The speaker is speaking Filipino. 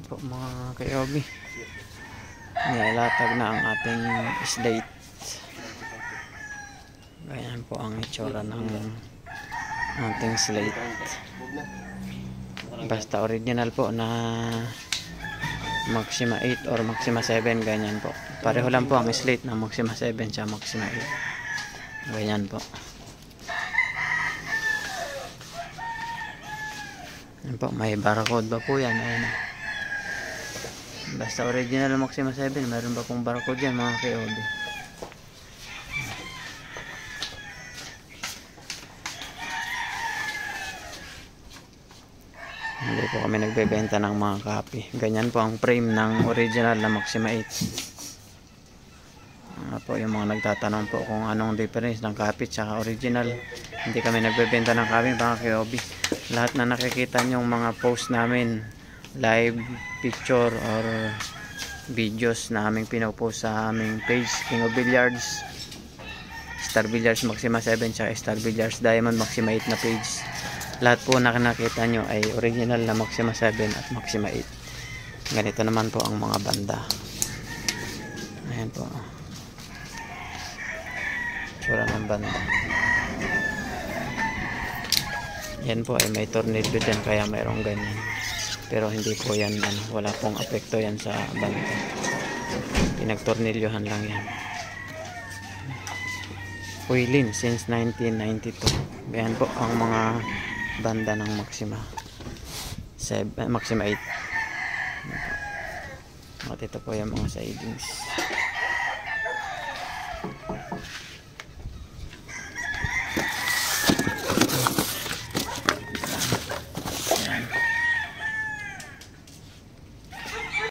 po mga kayobi, nilatag na ang ating slate. Ganyan po ang itsura ng ating slate. Basta original po na Maxima 8 or Maxima 7, ganyan po. Pareho lang po ang slate ng Maxima 7 sa Maxima 8. Ganyan po. Yan po, may barcode ba po yan? Ayan. Basta original ng Maxima 7, mayroon ba pong barcode yan mga kayobi? Hindi po kami nagbebenta ng mga copy. Ganyan po ang frame ng original na Maxima 8. Po yung mga nagtatanong po kung anong difference ng copy at original. Hindi kami nagbebenta ng copy mga kayobi. Lahat na nakikita nyo mga post namin, live picture or videos na aming pinopost sa aming page, King of Billiards, Star Billiards Maxima 7 at Star Billiards Diamond Maxima 8 na page. Lahat po na nakita nyo ay original na Maxima 7 at Maxima 8. Ganito naman po ang mga banda. Ayan po, tsura ng banda. Yan po ay may tornilyo dyan kaya mayroong ganyan, pero hindi po yan wala pong apekto yan sa banda, pinagtornilyohan lang yan. Huilin since 1992. Ganyan po ang mga banda ng Maxima 7, Maxima 8. At ito po yung mga sidings.